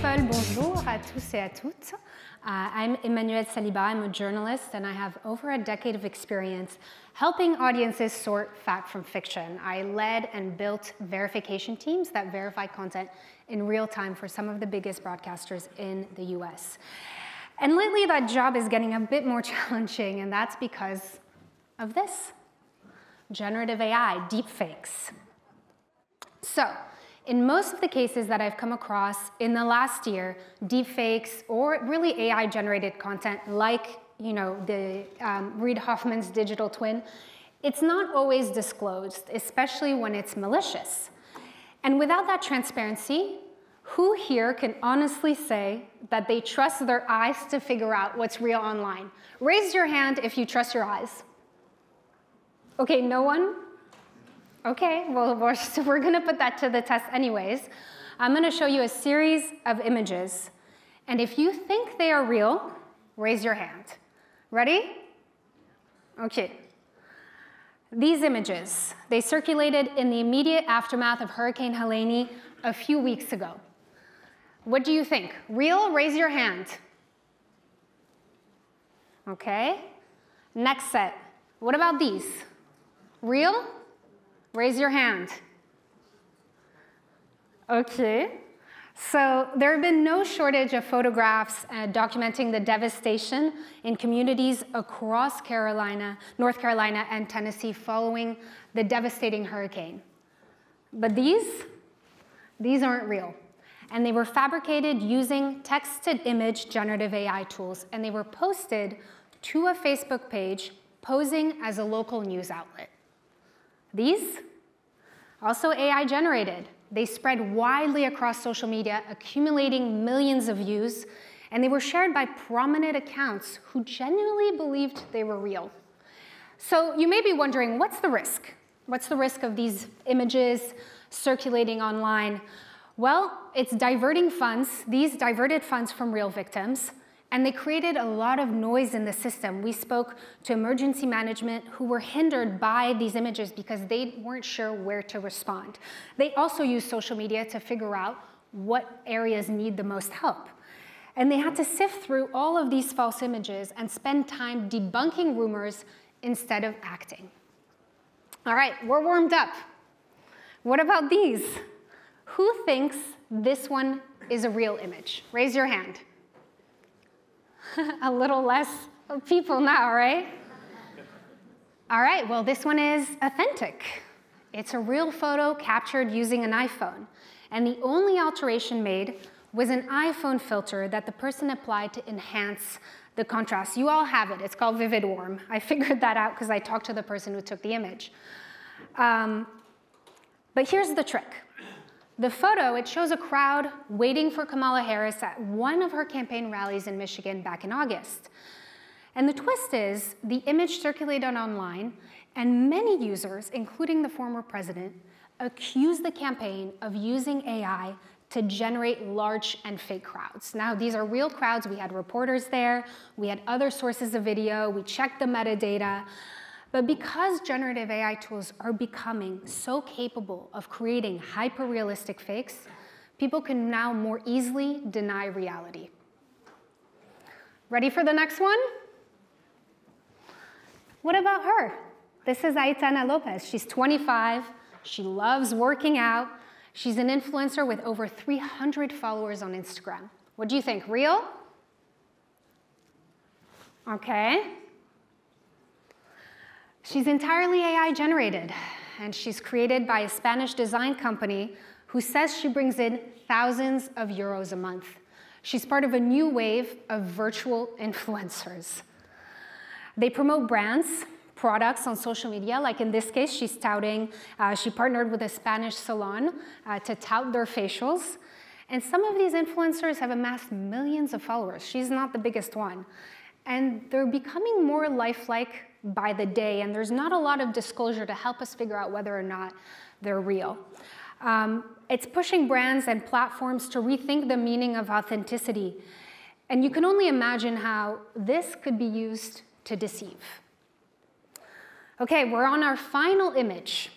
people, bonjour à tous et à toutes. I'm Emmanuelle Saliba, I'm a journalist, and I have over a decade of experience helping audiences sort fact from fiction. I led and built verification teams that verify content in real time for some of the biggest broadcasters in the US. And lately that job is getting a bit more challenging, and that's because of this. Generative AI, deepfakes. So, in most of the cases that I've come across in the last year, deepfakes or really AI-generated content like Reid Hoffman's digital twin, it's not always disclosed, especially when it's malicious. And without that transparency, who here can honestly say that they trust their eyes to figure out what's real online? Raise your hand if you trust your eyes. Okay, no one? Okay, well, we're going to put that to the test anyways. I'm going to show you a series of images. And if you think they are real, raise your hand. Ready? Okay. These images, they circulated in the immediate aftermath of Hurricane Helene a few weeks ago. What do you think? Real? Raise your hand. Okay. Next set. What about these? Real? Raise your hand. Okay. So there have been no shortage of photographs documenting the devastation in communities across North Carolina and Tennessee following the devastating hurricane. But these aren't real. And they were fabricated using text-to-image generative AI tools, and they were posted to a Facebook page posing as a local news outlet. These, also AI-generated. They spread widely across social media, accumulating millions of views, and they were shared by prominent accounts who genuinely believed they were real. So you may be wondering, what's the risk? What's the risk of these images circulating online? Well, it's diverting funds, these diverted funds from real victims, and they created a lot of noise in the system. We spoke to emergency management who were hindered by these images because they weren't sure where to respond. They also used social media to figure out what areas need the most help. And they had to sift through all of these false images and spend time debunking rumors instead of acting. All right, we're warmed up. What about these? Who thinks this one is a real image? Raise your hand. A little less people now, right? All right, well, this one is authentic. It's a real photo captured using an iPhone. And the only alteration made was an iPhone filter that the person applied to enhance the contrast. You all have it. It's called Vivid Warm. I figured that out because I talked to the person who took the image. But here's the trick. The photo, it shows a crowd waiting for Kamala Harris at one of her campaign rallies in Michigan back in August. And the twist is, the image circulated online, and many users, including the former president, accused the campaign of using AI to generate large and fake crowds. Now, these are real crowds. We had reporters there. We had other sources of video. We checked the metadata. But because generative AI tools are becoming so capable of creating hyper-realistic fakes, people can now more easily deny reality. Ready for the next one? What about her? This is Aitana Lopez. She's 25. She loves working out. She's an influencer with over 300 followers on Instagram. What do you think? Real? Okay. She's entirely AI-generated, and she's created by a Spanish design company who says she brings in thousands of euros a month. She's part of a new wave of virtual influencers. They promote brands, products on social media, like in this case, she's touting, she partnered with a Spanish salon to tout their facials. And some of these influencers have amassed millions of followers. She's not the biggest one. And they're becoming more lifelike by the day, and there's not a lot of disclosure to help us figure out whether or not they're real. It's pushing brands and platforms to rethink the meaning of authenticity. And you can only imagine how this could be used to deceive. Okay, we're on our final image.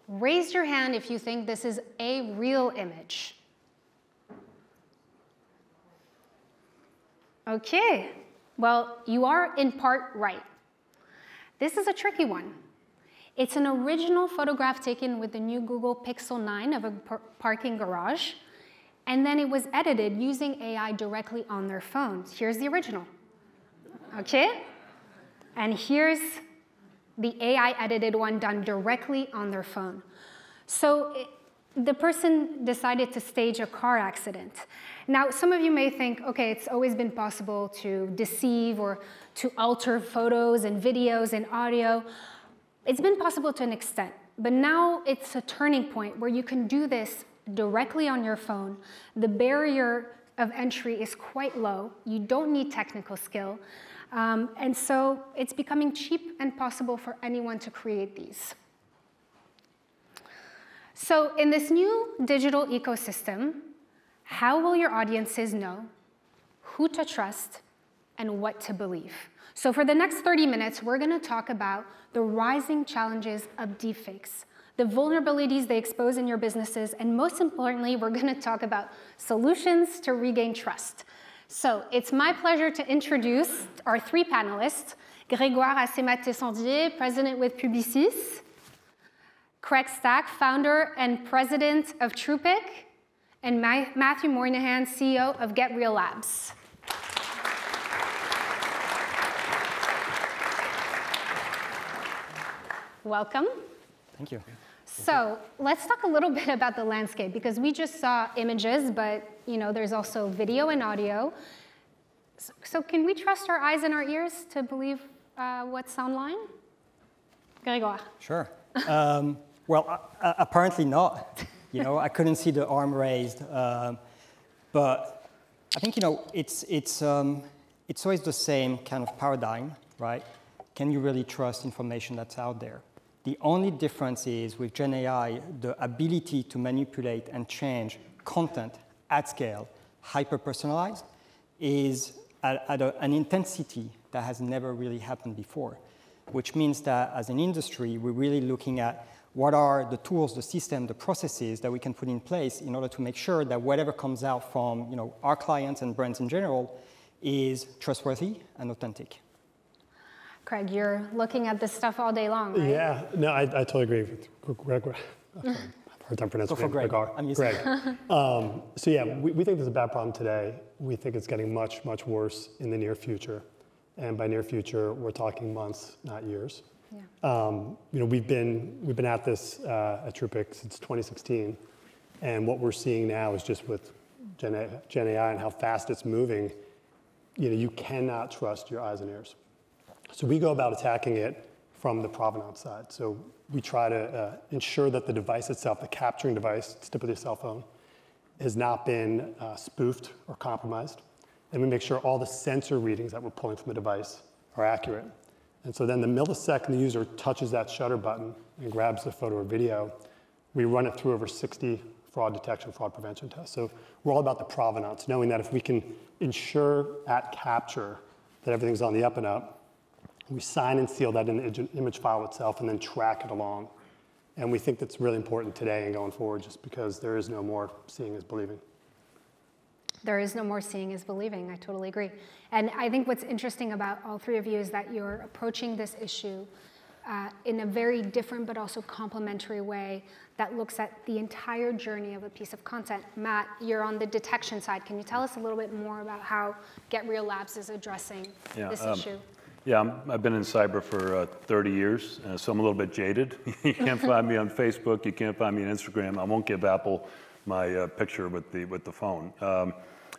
Raise your hand if you think this is a real image. Okay, well, you are in part right. This is a tricky one. It's an original photograph taken with the new Google Pixel 9 of a parking garage, and then it was edited using AI directly on their phones. Here's the original, okay? And here's the AI-edited one done directly on their phone. So the person decided to stage a car accident. Now, some of you may think, okay, it's always been possible to deceive or to alter photos and videos and audio. It's been possible to an extent, but now it's a turning point where you can do this directly on your phone. The barrier of entry is quite low. You don't need technical skill. And so it's becoming cheap and possible for anyone to create these. So in this new digital ecosystem, how will your audiences know who to trust and what to believe? So for the next 30 minutes, we're going to talk about the rising challenges of deepfakes, the vulnerabilities they expose in your businesses, and most importantly, we're going to talk about solutions to regain trust. So it's my pleasure to introduce our three panelists, Gregoire Assémat-Tessandier, president with Publicis, Craig Stack, founder and president of Deepfakes, and Matthew Moynahan, CEO of Get Real Labs. Welcome. Thank you. So let's talk a little bit about the landscape, because we just saw images, but there's also video and audio. So can we trust our eyes and our ears to believe what's online? Gregoire. Sure. Well, apparently not. I couldn't see the arm raised, but I think it's always the same kind of paradigm, right? Can you really trust information that's out there? The only difference is with Gen AI, the ability to manipulate and change content at scale, hyper-personalized, is at an intensity that has never really happened before, which means that as an industry, we're really looking at what are the tools, the system, the processes that we can put in place in order to make sure that whatever comes out from our clients and brands in general is trustworthy and authentic. Craig, you're looking at this stuff all day long, right? Yeah, no, I totally agree with Greg. I have a hard time pronouncing his name. Greg. I'm used to Greg. So yeah, we think there's a bad problem today. We think it's getting much, much worse in the near future. And by near future, we're talking months, not years. Yeah. We've been at this at Deepfakes since 2016. And what we're seeing now is just with Gen AI and how fast it's moving, you cannot trust your eyes and ears. So we go about attacking it from the provenance side. So we try to ensure that the device itself, the capturing device, typically a cell phone, has not been spoofed or compromised. And we make sure all the sensor readings that we're pulling from the device are accurate. And so then the millisecond the user touches that shutter button and grabs the photo or video, we run it through over 60 fraud detection, fraud prevention tests. So we're all about the provenance, knowing that if we can ensure at capture that everything's on the up and up, we sign and seal that in the image file itself and then track it along. And we think that's really important today and going forward, just because there is no more seeing is believing. There is no more seeing is believing. I totally agree. And I think what's interesting about all three of you is that you're approaching this issue in a very different but also complementary way that looks at the entire journey of a piece of content. Matt, you're on the detection side. Can you tell us a little bit more about how Get Real Labs is addressing this issue? Yeah, I've been in cyber for 30 years, so I'm a little bit jaded. You can't find me on Facebook, you can't find me on Instagram. I won't give Apple my picture with the phone.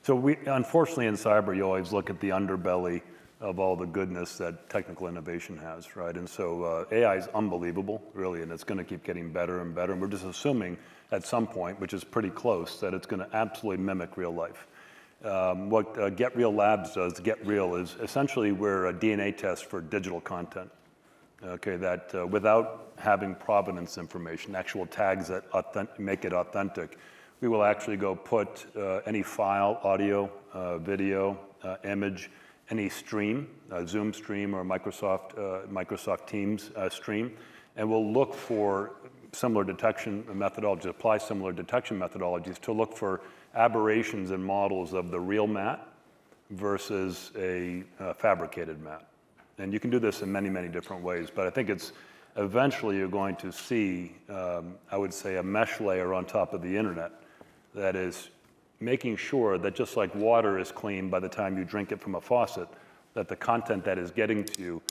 So we, unfortunately in cyber, you always look at the underbelly of all the goodness that technical innovation has, right? And so AI is unbelievable, really, and it's going to keep getting better and better. And we're just assuming at some point, which is pretty close, that it's going to absolutely mimic real life. What Get Real Labs does, Get Real, is essentially we're a DNA test for digital content. Okay, that without having provenance information, actual tags that make it authentic, we will actually go put any file, audio, video, image, any stream, Zoom stream or Microsoft Teams stream, and we'll look for similar detection methodologies, apply similar detection methodologies to look for aberrations and models of the real Matt versus a fabricated map. And you can do this in many, many different ways, but I think it's eventually you're going to see, I would say, a mesh layer on top of the internet that is making sure that just like water is clean by the time you drink it from a faucet, that the content that is getting to you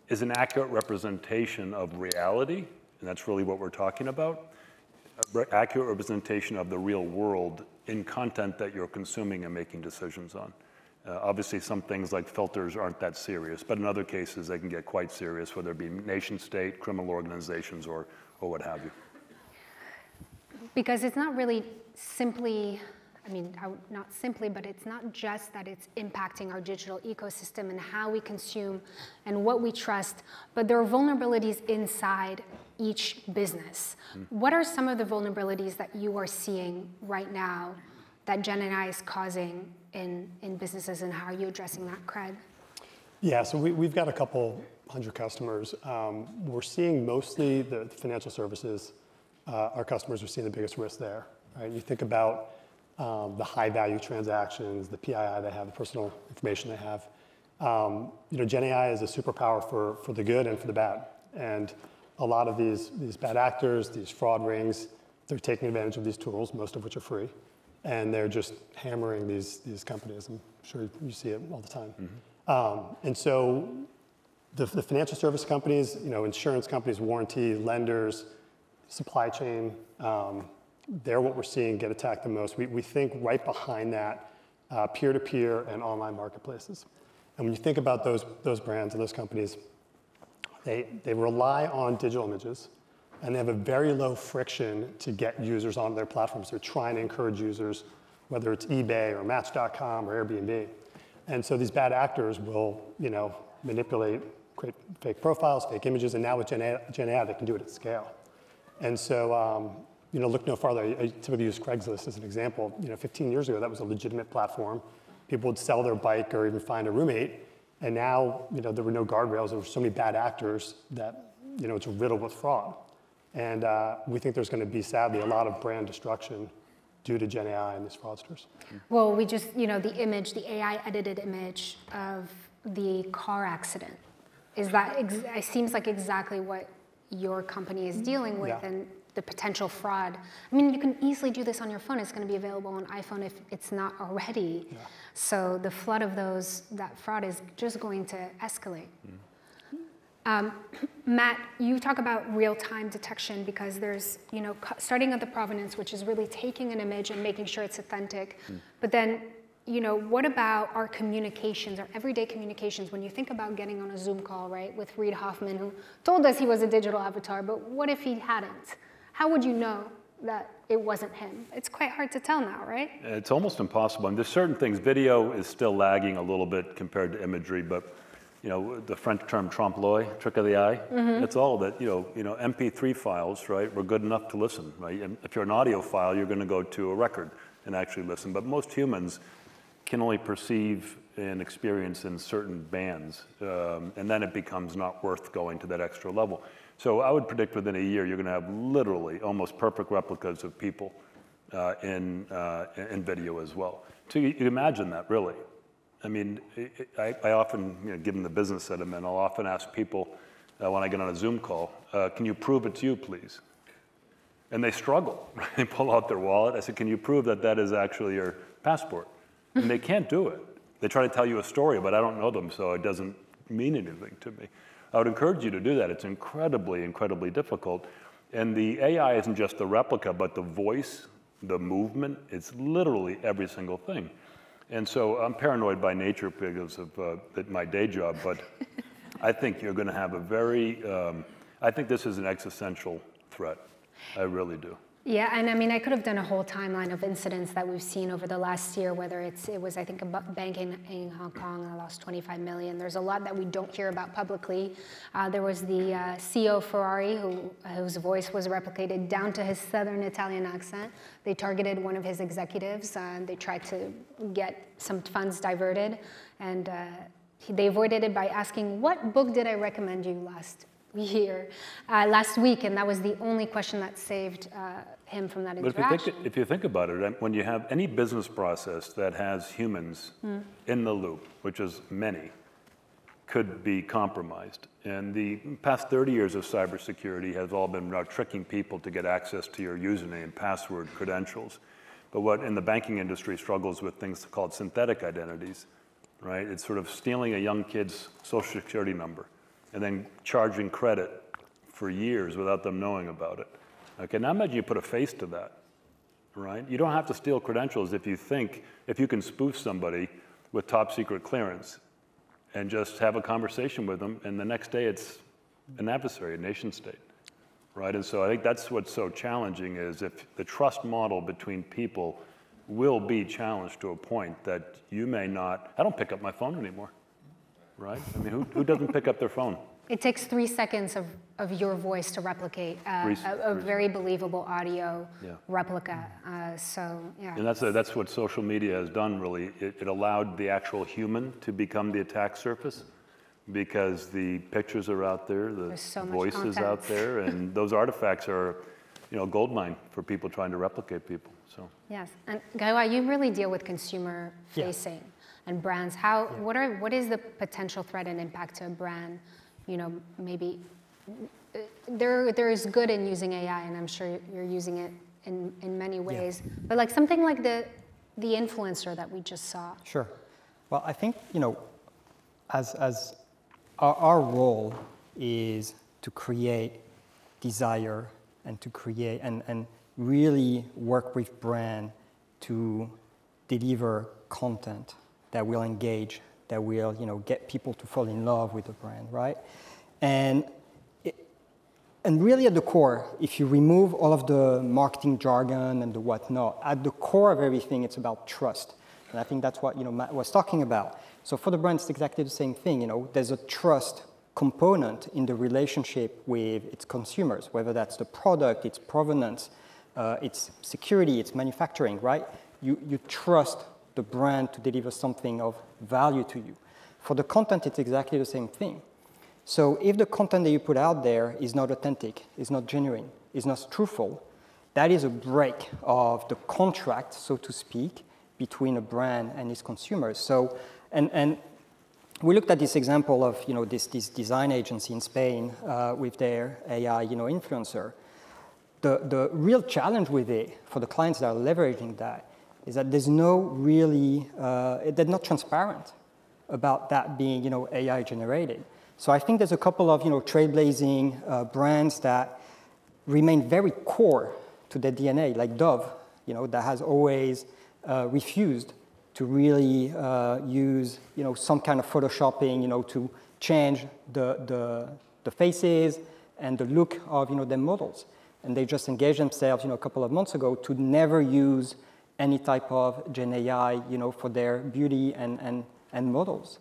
is an accurate representation of reality, and that's really what we're talking about, accurate representation of the real world in content that you're consuming and making decisions on. Obviously, some things like filters aren't that serious, but in other cases, they can get quite serious, whether it be nation state, criminal organizations, or what have you. Because it's not really simply, I mean, not simply, but it's not just that it's impacting our digital ecosystem and how we consume and what we trust, but there are vulnerabilities inside each business. What are some of the vulnerabilities that you are seeing right now that Gen AI is causing in businesses, and how are you addressing that, Craig? Yeah, so we've got a couple hundred customers. We're seeing mostly the financial services. Our customers are seeing the biggest risk there. Right? You think about the high-value transactions, the PII they have, the personal information they have. Gen AI is a superpower for the good and for the bad. And a lot of these bad actors, these fraud rings, they're taking advantage of these tools, most of which are free. And they're just hammering these companies. I'm sure you see it all the time. And so the financial service companies, insurance companies, warranty, lenders, supply chain, they're what we're seeing get attacked the most. We think right behind that, peer-to-peer and online marketplaces. And when you think about those brands and those companies, they rely on digital images, and they have a very low friction to get users onto their platforms. They're trying to encourage users, whether it's eBay or Match.com or Airbnb. And so these bad actors will, manipulate, create fake profiles, fake images, and now with Gen AI, they can do it at scale. And so, look no farther. I typically use Craigslist as an example. 15 years ago, that was a legitimate platform. People would sell their bike or even find a roommate. And now, there were no guardrails. There were so many bad actors that, it's riddled with fraud. And we think there's going to be, sadly, a lot of brand destruction due to Gen AI and these fraudsters. Well, we just, the image, the AI-edited image of the car accident, it seems like exactly what your company is dealing with, and the potential fraud. I mean, you can easily do this on your phone. It's going to be available on iPhone if it's not already. Yeah. So the flood of that fraud is just going to escalate. Matt, you talk about real-time detection because there's, starting at the provenance, which is really taking an image and making sure it's authentic. But then, what about our communications, our everyday communications? When you think about getting on a Zoom call, right, with Reid Hoffman, who told us he was a digital avatar, but what if he hadn't? How would you know that it wasn't him? It's quite hard to tell now, right? It's almost impossible. And there's certain things. Video is still lagging a little bit compared to imagery, but the French term trompe l'oeil, trick of the eye, it's all that, MP3 files, right, were good enough to listen, right? And if you're an audio file, you're going to go to a record and actually listen. But most humans can only perceive and experience in certain bands, and then it becomes not worth going to that extra level. So I would predict within a year, you're going to have literally almost perfect replicas of people in video as well. So you imagine that, really. I mean, I often, given the business that I'm in, I'll often ask people when I get on a Zoom call, can you prove it's you, please? And they struggle. Right? They pull out their wallet. I said, can you prove that that is actually your passport? And they can't do it. They try to tell you a story, but I don't know them, so it doesn't mean anything to me. I would encourage you to do that. It's incredibly, incredibly difficult. And the AI isn't just the replica, but the voice, the movement, it's literally every single thing. And so I'm paranoid by nature because of my day job, but I think you're going to have a very, I think this is an existential threat. I really do. Yeah, and I mean, I could have done a whole timeline of incidents that we've seen over the last year, whether it was, I think, a bank in Hong Kong that lost 25 million. There's a lot that we don't hear about publicly. There was the CEO of Ferrari, whose voice was replicated down to his southern Italian accent. They targeted one of his executives, and they tried to get some funds diverted, and they avoided it by asking, what book did I recommend you year, last week, and that was the only question that saved him from that interaction. But if you think about it, when you have any business process that has humans in the loop, which is many, could be compromised. And the past 30 years of cybersecurity has all been about tricking people to get access to your username, password, credentials. But what in the banking industry struggles with things called synthetic identities, right? It's sort of stealing a young kid's social security number and then charging credit for years without them knowing about it. Okay, now imagine you put a face to that, right? You don't have to steal credentials if you can spoof somebody with top secret clearance and just have a conversation with them, and the next day it's an adversary, a nation state, right? And so I think that's what's so challenging is if the trust model between people will be challenged to a point that you may not, I don't pick up my phone anymore, right? I mean, who doesn't pick up their phone? It takes 3 seconds of your voice to replicate a very believable audio replica. So, yeah. And that's what social media has done, really. It allowed the actual human to become the attack surface because the pictures are out there, the voice is out there, and those artifacts are, gold mine for people trying to replicate people. So. Yes, and Gregoire, you really deal with consumer facing and brands. What is the potential threat and impact to a brand? Maybe there is good in using AI, and I'm sure you're using it in many ways. Yeah. But like something like the influencer that we just saw. Sure. Well, I think as our role is to create desire and to create and really work with brand to deliver content that will engage, that will get people to fall in love with the brand, right? And really at the core, if you remove all of the marketing jargon and the whatnot, at the core of everything, it's about trust. And I think that's what Matt was talking about. So for the brand, it's exactly the same thing. There's a trust component in the relationship with its consumers, whether that's the product, its provenance, its security, its manufacturing, right? You trust the brand to deliver something of value to you. For the content, it's exactly the same thing. So if the content that you put out there is not authentic, is not genuine, is not truthful, that is a break of the contract, so to speak, between a brand and its consumers. So, and we looked at this example of this design agency in Spain with their AI influencer. The real challenge with it for the clients that are leveraging that is that there's no really, they're not transparent about that being, AI generated. So I think there's a couple of, trailblazing brands that remain very core to their DNA, like Dove, that has always refused to really use, some kind of photoshopping, to change the faces and the look of, their models. And they just engaged themselves, a couple of months ago to never use any type of Gen AI, for their beauty and models.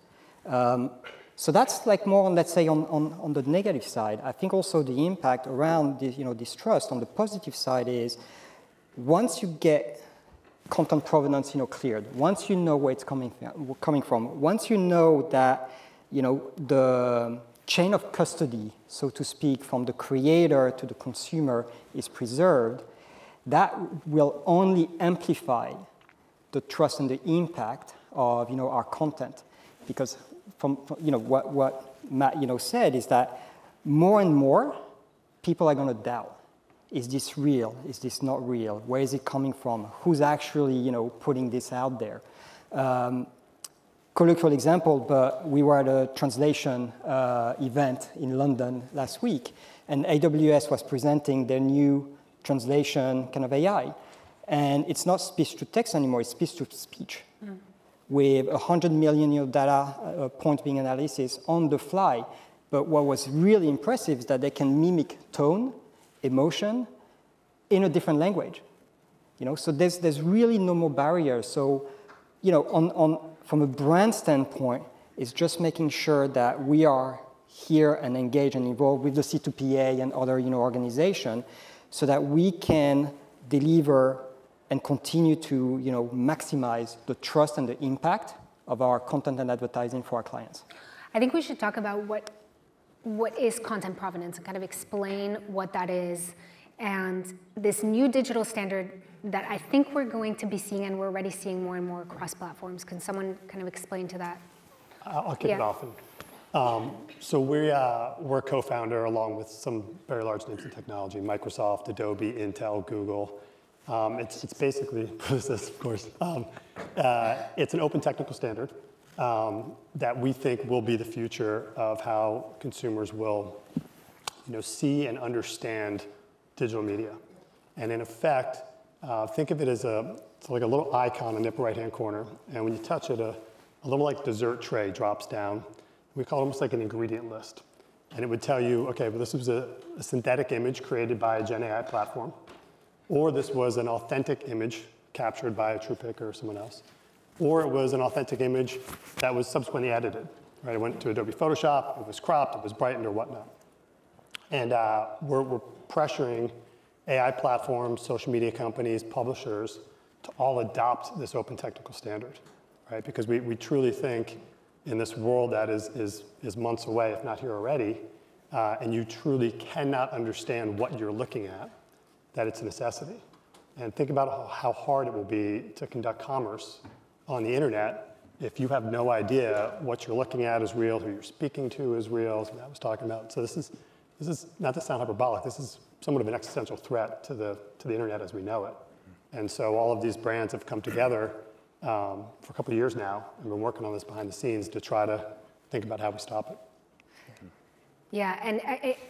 So that's like more, let's say, on the negative side. I think also the impact around this, this trust on the positive side is once you get content provenance, cleared, once you know where it's coming from, once you know that, the chain of custody, so to speak, from the creator to the consumer is preserved, that will only amplify the trust and the impact of, our content. Because from what Matt, said is that more and more people are going to doubt. Is this real? Is this not real? Where is it coming from? Who's actually, putting this out there? Colloquial example, but we were at a translation event in London last week, and AWS was presenting their new translation kind of AI. And it's not speech to text anymore, it's speech to speech. With 100 million data point being analysis on the fly. But what was really impressive is that they can mimic tone, emotion in a different language. So there's really no more barriers. So, from a brand standpoint, it's just making sure that we are here and engaged and involved with the C2PA and other organization so that we can deliver and continue to maximize the trust and the impact of our content and advertising for our clients. I think we should talk about what what is content provenance and kind of explain what that is. And this new digital standard that I think we're going to be seeing, and we're already seeing more and more across platforms. Can someone kind of explain to that? I'll kick it off. So we're a co-founder along with some very large names in technology, Microsoft, Adobe, Intel, Google. It's basically, of course, it's an open technical standard that we think will be the future of how consumers will see and understand digital media. And in effect, think of it as it's like a little icon in the upper right-hand corner. And when you touch it, a little like dessert tray drops down. We call it almost like an ingredient list. And it would tell you, okay, well, this was a synthetic image created by a Gen AI platform, or this was an authentic image captured by a TruePic or someone else, or it was an authentic image that was subsequently edited. Right? It went to Adobe Photoshop, it was cropped, it was brightened or whatnot. And we're pressuring AI platforms, social media companies, publishers to all adopt this open technical standard, right? Because we truly think in this world that is months away, if not here already, and you truly cannot understand what you're looking at, that it's a necessity. And think about how hard it will be to conduct commerce on the internet if you have no idea what you're looking at is real, who you're speaking to is real, as Matt was talking about. So this is not to sound hyperbolic, this is somewhat of an existential threat to the internet as we know it. And so all of these brands have come together for a couple of years now and been working on this behind the scenes to try to think about how we stop it. Yeah, and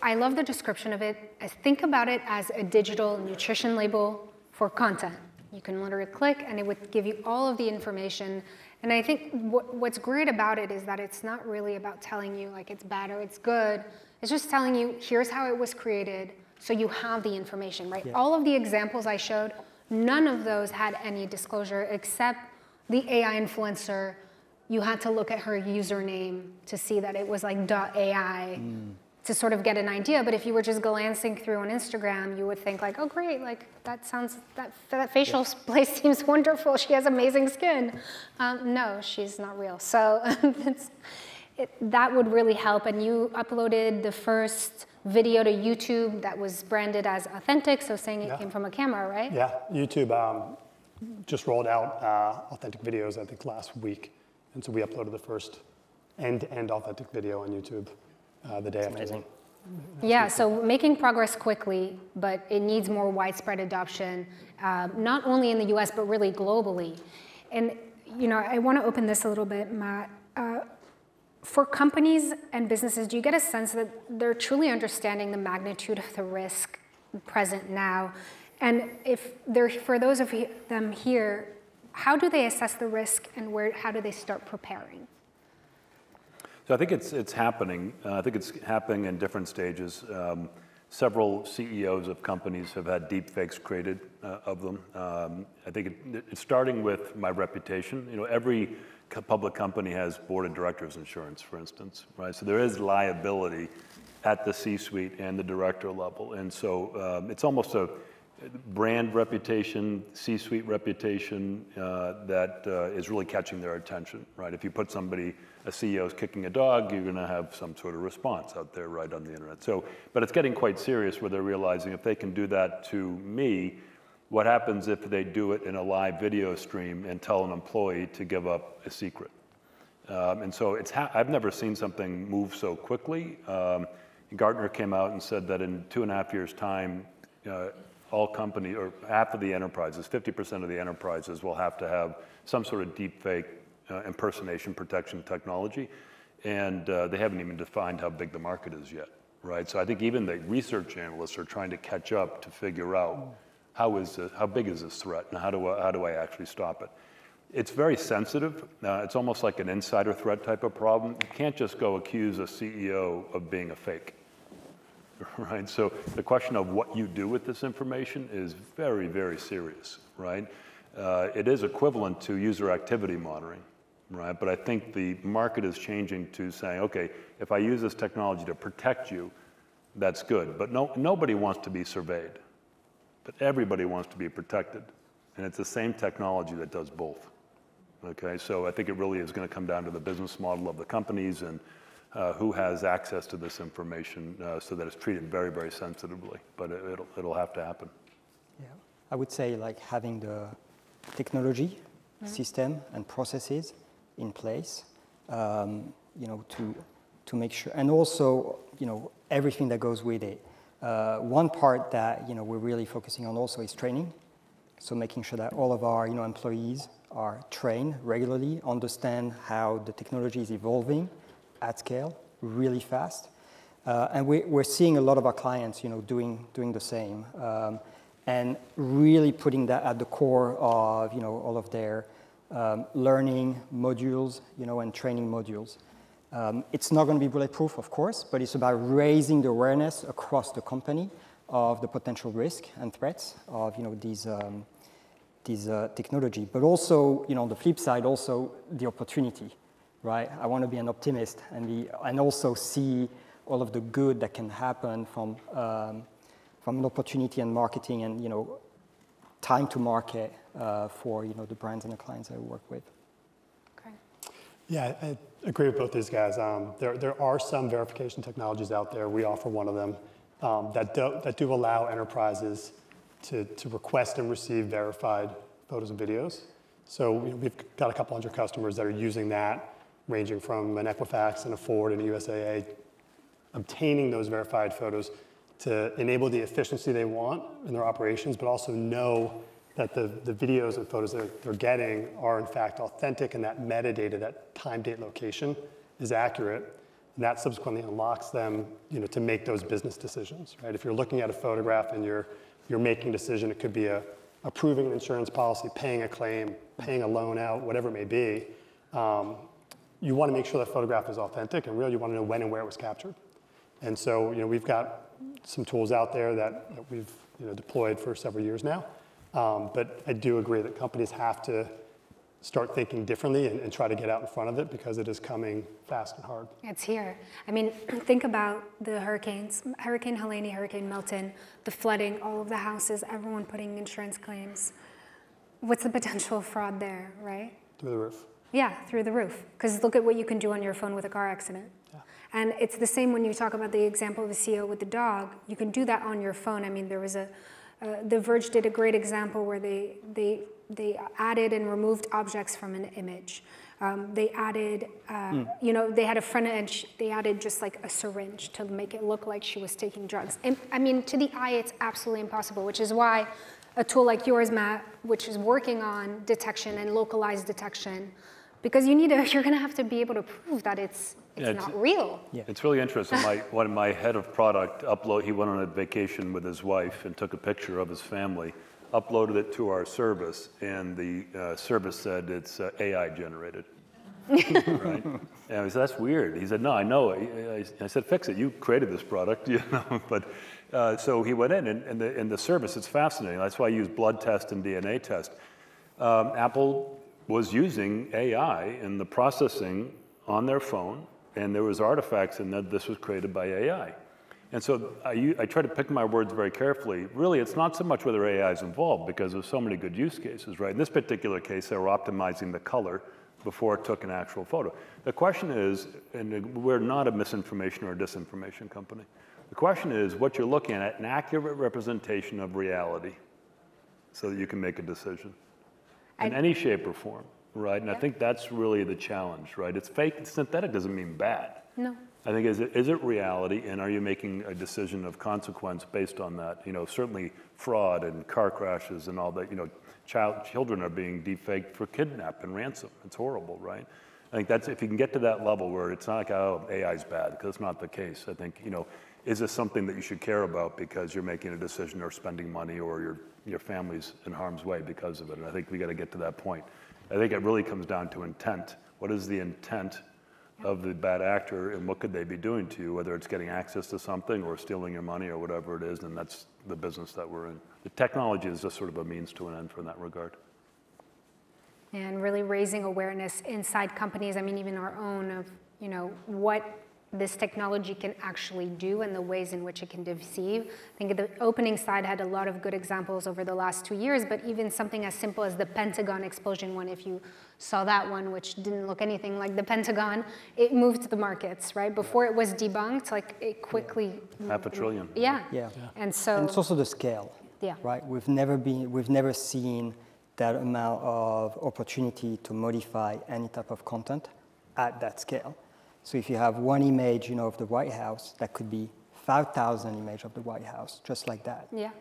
I love the description of it. Think about it as a digital nutrition label for content. You can literally click and it would give you all of the information. And I think what's great about it is that it's not really about telling you like it's bad or it's good. It's just telling you, here's how it was created, so you have the information, right? Yeah. All of the examples I showed, none of those had any disclosure except the AI influencer. You had to look at her username to see that it was like .ai to sort of get an idea. But if you were just glancing through on Instagram, you would think like, oh great, like that facial place seems wonderful. She has amazing skin. No, she's not real. So that would really help. And you uploaded the first video to YouTube that was branded as authentic, so saying it came from a camera, right? Yeah, YouTube just rolled out authentic videos, I think, last week. And so we uploaded the first end-to-end authentic video on YouTube the day after. Amazing. Yeah, so making progress quickly, but it needs more widespread adoption, not only in the US, but really globally. And I want to open this a little bit, Matt. For companies and businesses, do you get a sense that they're truly understanding the magnitude of the risk present now? And for those of them here, how do they assess the risk and how do they start preparing? So I think it's happening. I think it's happening in different stages. Several CEOs of companies have had deepfakes created of them. I think it's starting with my reputation. Every public company has board of directors insurance, for instance, right? So there is liability at the C-suite and the director level. And so it's almost a brand reputation, C-suite reputation that is really catching their attention, right? If you put a CEO is kicking a dog, you're gonna have some sort of response out there right on the internet. So, but it's getting quite serious where they're realizing if they can do that to me, what happens if they do it in a live video stream and tell an employee to give up a secret? And so I've never seen something move so quickly. Gartner came out and said that in 2.5 years' time, all companies, or half of the enterprises, 50% of the enterprises will have to have some sort of deepfake impersonation protection technology. And they haven't even defined how big the market is yet, right? So I think even the research analysts are trying to catch up to figure out how big is this threat and how do I actually stop it? It's very sensitive. It's almost like an insider threat type of problem. You can't just go accuse a CEO of being a fake, right? So the question of what you do with this information is very, very serious, right? It is equivalent to user activity monitoring, right? But I think the market is changing to saying, okay, if I use this technology to protect you, that's good. But nobody wants to be surveyed. But everybody wants to be protected. And it's the same technology that does both. Okay, so I think it really is going to come down to the business model of the companies and who has access to this information so that it's treated very, very sensitively. But it'll have to happen. Yeah, I would say like having the technology, system, and processes in place, you know, to make sure, and also, you know, everything that goes with it. One part that, you know, we're really focusing on also is training. So making sure that all of our, you know, employees are trained regularly, understand how the technology is evolving at scale, really fast. And we're seeing a lot of our clients, you know, doing the same. And really putting that at the core of, you know, all of their learning modules, you know, and training modules. It's not going to be bulletproof, of course, but it's about raising the awareness across the company of the potential risk and threats of, you know, these technology. But also, you know, on the flip side, also the opportunity, right? I want to be an optimist and also see all of the good that can happen from an opportunity and marketing and, you know, time to market for, you know, the brands and the clients I work with. Okay. Yeah, I agree with both these guys. There are some verification technologies out there. We offer one of them that do allow enterprises to request and receive verified photos and videos. So we've got a couple hundred customers that are using that, ranging from an Equifax and a Ford and a USAA, obtaining those verified photos to enable the efficiency they want in their operations, but also know that the videos and photos that they're getting are in fact authentic, and that metadata, that time, date, location is accurate. And that subsequently unlocks them, you know, to make those business decisions, right? If you're looking at a photograph and you're making a decision, it could be approving an insurance policy, paying a claim, paying a loan out, whatever it may be. You want to make sure that photograph is authentic and real. You want to know when and where it was captured. And so, you know, we've got some tools out there that we've, you know, deployed for several years now. But I do agree that companies have to start thinking differently and try to get out in front of it, because it is coming fast and hard. It's here. I mean, think about the hurricanes, Hurricane Helene, Hurricane Milton, the flooding, all of the houses, everyone putting insurance claims. What's the potential of fraud there, right? Through the roof. Yeah, through the roof. Because look at what you can do on your phone with a car accident. Yeah. And it's the same when you talk about the example of the CEO with the dog. You can do that on your phone. I mean, there was The Verge did a great example where they added and removed objects from an image. They added, you know, they had a front edge. They added just like a syringe to make it look like she was taking drugs. And, I mean, to the eye, it's absolutely impossible, which is why a tool like yours, Matt, which is working on detection and localized detection, because you're going to have to be able to prove that it's not real. Yeah. It's really interesting. My head of product he went on a vacation with his wife and took a picture of his family, uploaded it to our service, and the service said it's AI generated. Right? And I said, that's weird. He said, no, I know. I said, fix it. You created this product, you know. But so he went in, and the service, it's fascinating. That's why I use blood test and DNA test. Apple was using AI in the processing on their phone, and there was artifacts in that this was created by AI. And so I try to pick my words very carefully. Really, it's not so much whether AI is involved, because there's so many good use cases, right? In this particular case, they were optimizing the color before it took an actual photo. The question is, and we're not a misinformation or a disinformation company. The question is what you're looking at, an accurate representation of reality so that you can make a decision in any shape or form, right? And I think that's really the challenge, right? It's fake, it's synthetic doesn't mean bad. No. I think, is it reality, and are you making a decision of consequence based on that? You know, certainly fraud and car crashes and all that, you know, children are being defaked for kidnap and ransom. It's horrible, right? I think that's, if you can get to that level where it's not like, oh, AI's bad, because it's not the case. I think, you know, is this something that you should care about because you're making a decision or spending money, or your family's in harm's way because of it? And I think we got to get to that point. I think it really comes down to intent. What is the intent of the bad actor, and what could they be doing to you, whether it's getting access to something or stealing your money or whatever it is, and that's the business that we're in. The technology is just sort of a means to an end for that regard. And really raising awareness inside companies, I mean, even our own, of, you know, what this technology can actually do and the ways in which it can deceive. I think the opening slide had a lot of good examples over the last 2 years, but even something as simple as the Pentagon explosion one, if you saw that one, which didn't look anything like the Pentagon, it moved the markets, right? Before it was debunked, like it quickly. $500 billion. Yeah. Yeah. And so. And it's also the scale. Yeah. Right? We've never seen that amount of opportunity to modify any type of content at that scale. So if you have one image, of the White House, that could be 5,000 images of the White House, just like that. Yeah.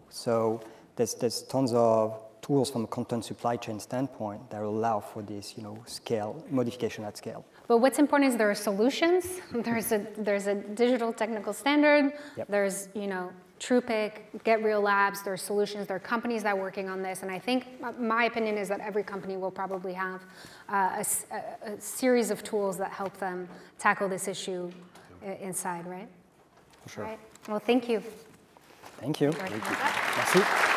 So there's tons of tools from a content supply chain standpoint that will allow for this, scale, modification at scale. But what's important is there are solutions. There's a digital technical standard. Yep. There's, TruePic, Get Real Labs, there are solutions, there are companies that are working on this, and I think my opinion is that every company will probably have a series of tools that help them tackle this issue inside, right? For sure. Right. Well, thank you. Thank you. Thank you. Merci.